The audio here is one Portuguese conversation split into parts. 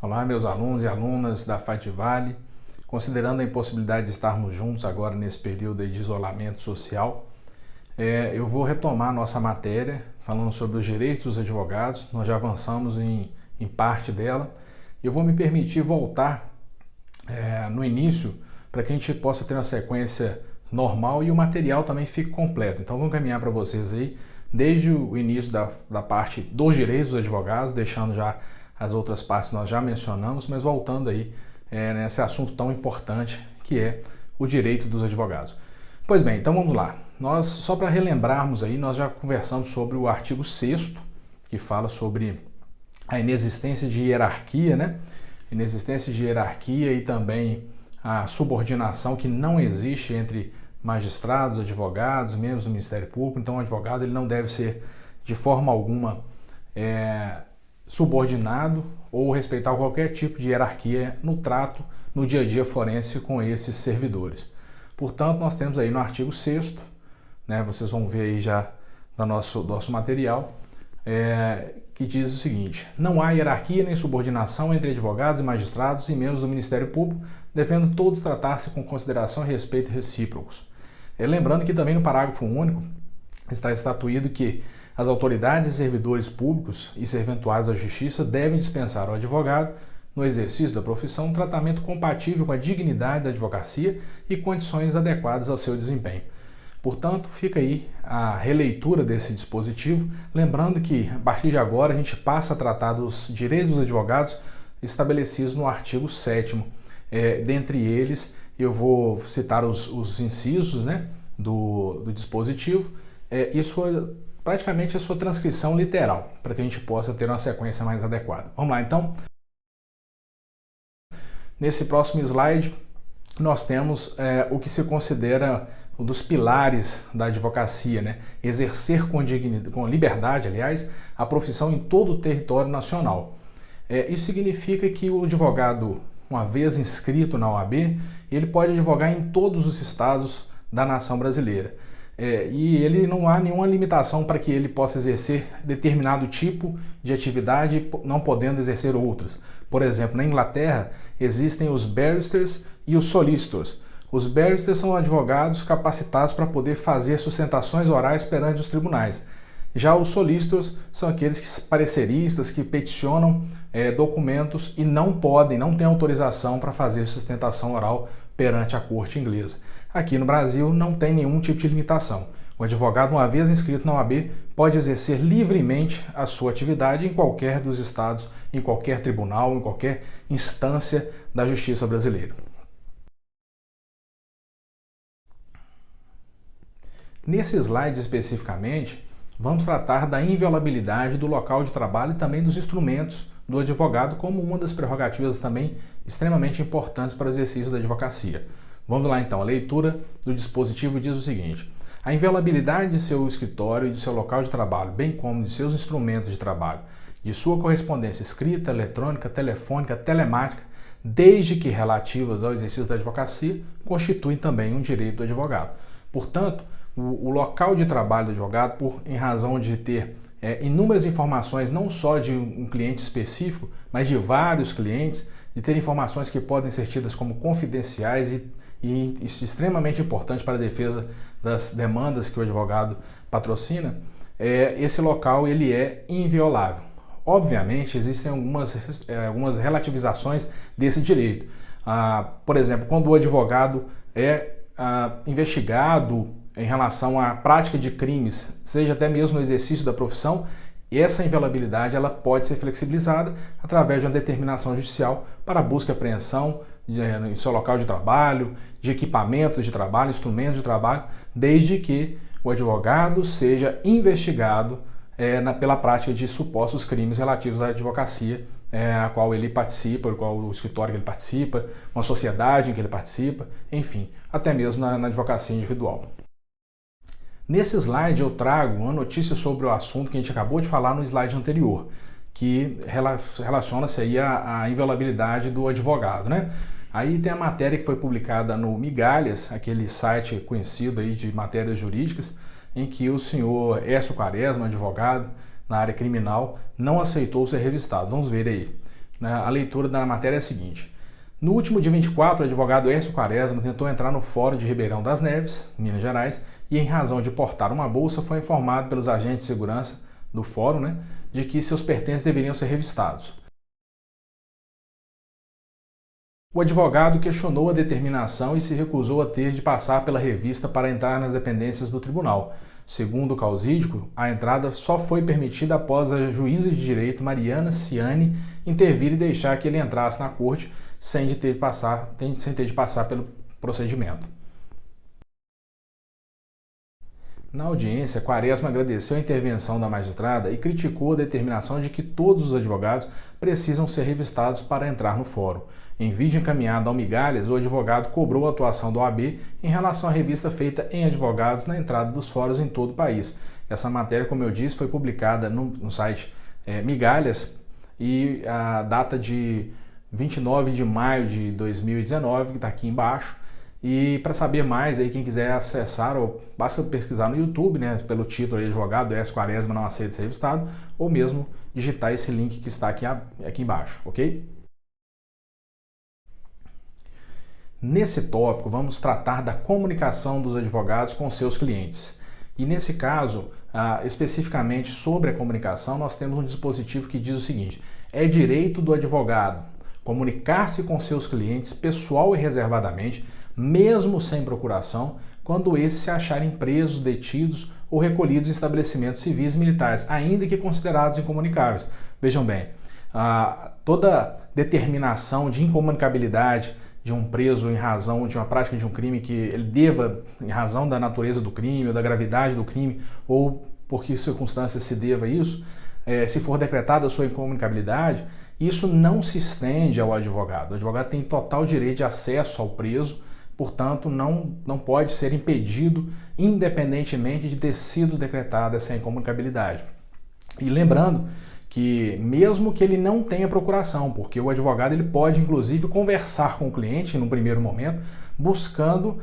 Olá, meus alunos e alunas da FAT Vale. Considerando a impossibilidade de estarmos juntos agora nesse período de isolamento social, eu vou retomar a nossa matéria falando sobre os direitos dos advogados. Nós já avançamos em parte dela. Eu vou me permitir voltar no início para que a gente possa ter uma sequência normal e o material também fique completo. Então vamos caminhar para vocês aí desde o início da parte dos direitos dos advogados, deixando já as outras partes que nós já mencionamos, mas voltando aí nesse assunto tão importante que é o direito dos advogados. Pois bem, então vamos lá. Nós, só para relembrarmos aí, nós já conversamos sobre o artigo 6º, que fala sobre a inexistência de hierarquia, né? Inexistência de hierarquia e também a subordinação que não existe entre magistrados, advogados, membros do Ministério Público. Então o advogado ele não deve ser de forma alguma subordinado ou respeitar qualquer tipo de hierarquia no trato, no dia a dia forense com esses servidores. Portanto, nós temos aí no artigo 6º, né, vocês vão ver aí já no nosso material, que diz o seguinte: não há hierarquia nem subordinação entre advogados e magistrados e membros do Ministério Público, devendo todos tratar-se com consideração e respeito recíprocos. Lembrando que também no parágrafo único está estatuído que as autoridades e servidores públicos e serventuários da Justiça devem dispensar ao advogado, no exercício da profissão, um tratamento compatível com a dignidade da advocacia e condições adequadas ao seu desempenho. Portanto, fica aí a releitura desse dispositivo, lembrando que, a partir de agora, a gente passa a tratar dos direitos dos advogados estabelecidos no artigo 7º. Dentre eles, eu vou citar os incisos, né, do dispositivo praticamente a sua transcrição literal, para que a gente possa ter uma sequência mais adequada. Vamos lá, então. Nesse próximo slide, nós temos o que se considera um dos pilares da advocacia, né? Exercer com liberdade, aliás, a profissão em todo o território nacional. Isso significa que o advogado, uma vez inscrito na OAB, ele pode advogar em todos os estados da nação brasileira. E ele não há nenhuma limitação para que ele possa exercer determinado tipo de atividade, não podendo exercer outras. Por exemplo, na Inglaterra existem os barristers e os solicitors. Os barristers são advogados capacitados para poder fazer sustentações orais perante os tribunais. Já os solicitors são aqueles pareceristas que peticionam documentos e não têm autorização para fazer sustentação oral perante a corte inglesa. Aqui no Brasil não tem nenhum tipo de limitação. O advogado, uma vez inscrito na OAB, pode exercer livremente a sua atividade em qualquer dos estados, em qualquer tribunal, em qualquer instância da justiça brasileira. Nesse slide especificamente, vamos tratar da inviolabilidade do local de trabalho e também dos instrumentos do advogado como uma das prerrogativas também extremamente importantes para o exercício da advocacia. Vamos lá então, a leitura do dispositivo diz o seguinte: a inviolabilidade de seu escritório e de seu local de trabalho, bem como de seus instrumentos de trabalho, de sua correspondência escrita, eletrônica, telefônica, telemática, desde que relativas ao exercício da advocacia, constituem também um direito do advogado. Portanto, o local de trabalho do advogado, em razão de ter inúmeras informações, não só de um cliente específico, mas de vários clientes, de ter informações que podem ser tidas como confidenciais e extremamente importante para a defesa das demandas que o advogado patrocina, esse local ele é inviolável. Obviamente, existem algumas relativizações desse direito. Por exemplo, quando o advogado é investigado em relação à prática de crimes, seja até mesmo no exercício da profissão, essa inviolabilidade ela pode ser flexibilizada através de uma determinação judicial para busca e apreensão em seu local de trabalho, de equipamentos de trabalho, instrumentos de trabalho, desde que o advogado seja investigado pela prática de supostos crimes relativos à advocacia, a qual ele participa, o qual o escritório que ele participa, uma sociedade em que ele participa, enfim, até mesmo na advocacia individual. Nesse slide eu trago uma notícia sobre o assunto que a gente acabou de falar no slide anterior, que relaciona-se aí à inviolabilidade do advogado, né? Aí tem a matéria que foi publicada no Migalhas, aquele site conhecido aí de matérias jurídicas, em que o senhor Écio Quaresma, advogado na área criminal, não aceitou ser revistado. Vamos ver aí. né, a leitura da matéria é a seguinte. No último dia 24, o advogado Hércio Quaresma tentou entrar no Fórum de Ribeirão das Neves, Minas Gerais, e em razão de portar uma bolsa, foi informado pelos agentes de segurança do fórum, né, de que seus pertences deveriam ser revistados. O advogado questionou a determinação e se recusou a ter de passar pela revista para entrar nas dependências do tribunal. Segundo o causídico, a entrada só foi permitida após a juíza de direito Mariana Ciani intervir e deixar que ele entrasse na corte sem ter de passar pelo procedimento. Na audiência, Quaresma agradeceu a intervenção da magistrada e criticou a determinação de que todos os advogados precisam ser revistados para entrar no fórum. Em vídeo encaminhado ao Migalhas, o advogado cobrou a atuação da OAB em relação à revista feita em advogados na entrada dos fóruns em todo o país. Essa matéria, como eu disse, foi publicada no site Migalhas e a data de 29 de maio de 2019, que está aqui embaixo. E para saber mais, aí, quem quiser acessar, basta pesquisar no YouTube, né, pelo título aí, advogado Hércio Quaresma não aceita ser revistado, ou mesmo digitar esse link que está aqui embaixo, ok? Nesse tópico, vamos tratar da comunicação dos advogados com seus clientes. E nesse caso, especificamente sobre a comunicação, nós temos um dispositivo que diz o seguinte: é direito do advogado comunicar-se com seus clientes pessoal e reservadamente, mesmo sem procuração, quando esses se acharem presos, detidos ou recolhidos em estabelecimentos civis e militares, ainda que considerados incomunicáveis. Vejam bem, toda determinação de incomunicabilidade de um preso em razão de uma prática de um crime que ele deva, em razão da natureza do crime ou da gravidade do crime, ou por que circunstâncias se deva isso, se for decretada a sua incomunicabilidade, isso não se estende ao advogado. O advogado tem total direito de acesso ao preso, portanto, não pode ser impedido, independentemente de ter sido decretada essa incomunicabilidade. E lembrando que mesmo que ele não tenha procuração, porque o advogado ele pode, inclusive, conversar com o cliente no primeiro momento, buscando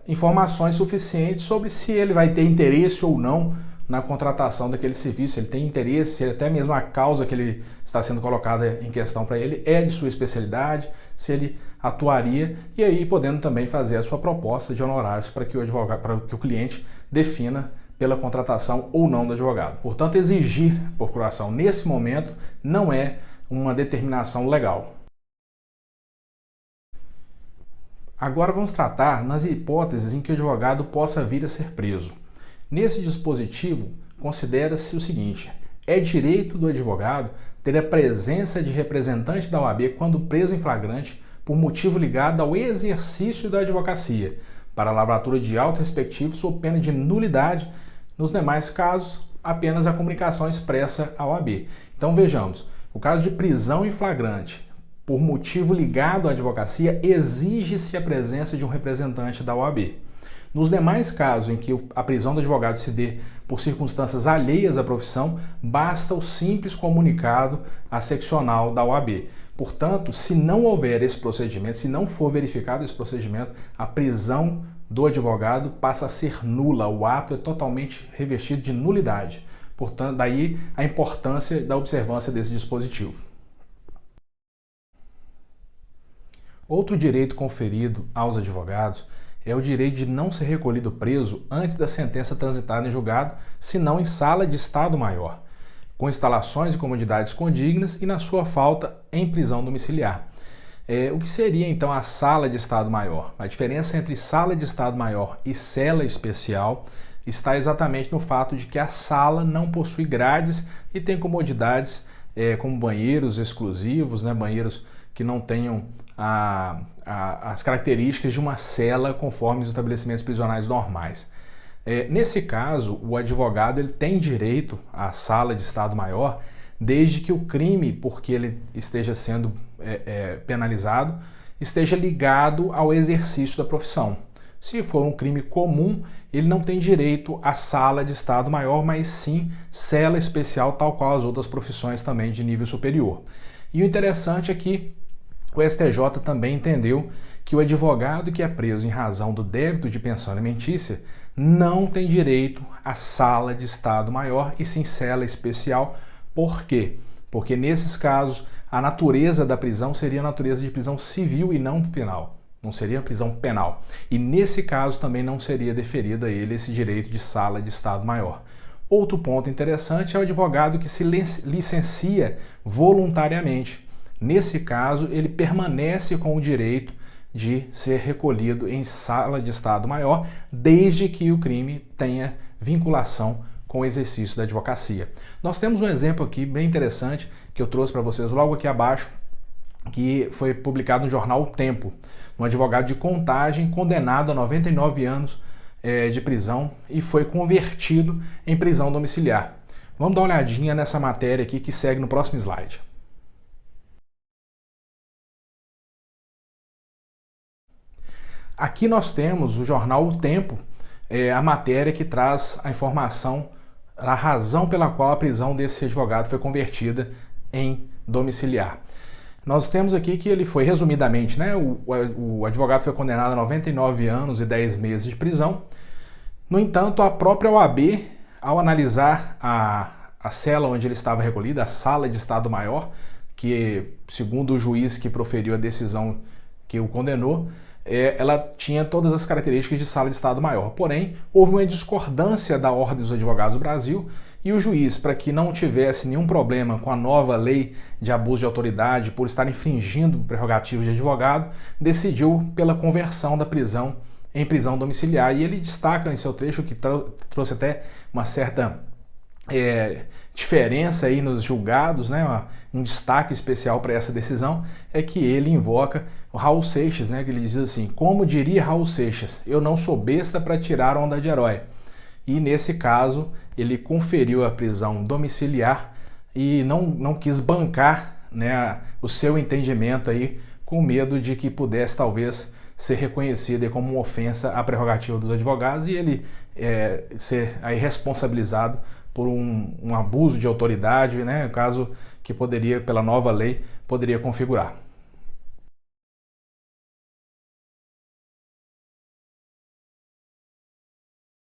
informações suficientes sobre se ele vai ter interesse ou não na contratação daquele serviço, se ele tem interesse, se até mesmo a causa que ele está sendo colocada em questão para ele é de sua especialidade, se ele atuaria, e aí podendo também fazer a sua proposta de honorários para que o cliente defina pela contratação ou não do advogado. Portanto, exigir procuração nesse momento não é uma determinação legal. Agora vamos tratar nas hipóteses em que o advogado possa vir a ser preso. Nesse dispositivo, considera-se o seguinte: é direito do advogado ter a presença de representante da OAB quando preso em flagrante por motivo ligado ao exercício da advocacia, para lavratura de auto respectivo sob pena de nulidade, nos demais casos, apenas a comunicação expressa à OAB. Então vejamos, o caso de prisão em flagrante por motivo ligado à advocacia, exige-se a presença de um representante da OAB. Nos demais casos em que a prisão do advogado se dê por circunstâncias alheias à profissão, basta o simples comunicado à seccional da OAB. Portanto, se não houver esse procedimento, se não for verificado esse procedimento, a prisão do advogado passa a ser nula, o ato é totalmente revestido de nulidade. Portanto, daí a importância da observância desse dispositivo. Outro direito conferido aos advogados é o direito de não ser recolhido preso antes da sentença transitada em julgado, senão em sala de Estado Maior, com instalações e comodidades condignas e, na sua falta, em prisão domiciliar. O que seria, então, a sala de Estado Maior? A diferença entre sala de Estado Maior e cela especial está exatamente no fato de que a sala não possui grades e tem comodidades como banheiros exclusivos, né, banheiros que não tenham as características de uma cela conforme os estabelecimentos prisionais normais. Nesse caso, o advogado ele tem direito à sala de Estado Maior desde que o crime por que ele esteja sendo penalizado esteja ligado ao exercício da profissão. Se for um crime comum, ele não tem direito à sala de Estado Maior, mas sim cela especial, tal qual as outras profissões também de nível superior. E o interessante é que o STJ também entendeu que o advogado que é preso em razão do débito de pensão alimentícia não tem direito à sala de Estado Maior e sim cela especial. Por quê? Porque nesses casos a natureza da prisão seria a natureza de prisão civil e não penal. Não seria prisão penal. E nesse caso também não seria deferido a ele esse direito de sala de Estado Maior. Outro ponto interessante é o advogado que se licencia voluntariamente. Nesse caso, ele permanece com o direito de ser recolhido em sala de Estado Maior, desde que o crime tenha vinculação com o exercício da advocacia. Nós temos um exemplo aqui bem interessante que eu trouxe para vocês logo aqui abaixo, que foi publicado no jornal O Tempo. Um advogado de Contagem condenado a 99 anos de prisão e foi convertido em prisão domiciliar. Vamos dar uma olhadinha nessa matéria aqui que segue no próximo slide. Aqui nós temos o jornal O Tempo, a matéria que traz a informação, a razão pela qual a prisão desse advogado foi convertida em domiciliar. Nós temos aqui que ele foi, resumidamente, né, o advogado foi condenado a 99 anos e 10 meses de prisão. No entanto, a própria OAB, ao analisar a cela onde ele estava recolhido, a sala de Estado Maior, que, segundo o juiz que proferiu a decisão que o condenou, ela tinha todas as características de sala de Estado Maior. Porém, houve uma discordância da Ordem dos Advogados do Brasil e o juiz, para que não tivesse nenhum problema com a nova lei de abuso de autoridade por estar infringindo prerrogativas de advogado, decidiu pela conversão da prisão em prisão domiciliar. E ele destaca em seu trecho, que trouxe até uma certa diferença aí nos julgados, né? Um destaque especial para essa decisão é que ele invoca o Raul Seixas, né? Que ele diz assim: como diria Raul Seixas, eu não sou besta para tirar onda de herói. E nesse caso ele conferiu a prisão domiciliar e não quis bancar, né, o seu entendimento aí, com medo de que pudesse talvez ser reconhecida como uma ofensa à prerrogativa dos advogados e ele ser aí responsabilizado por um abuso de autoridade, né, caso que poderia, pela nova lei, poderia configurar.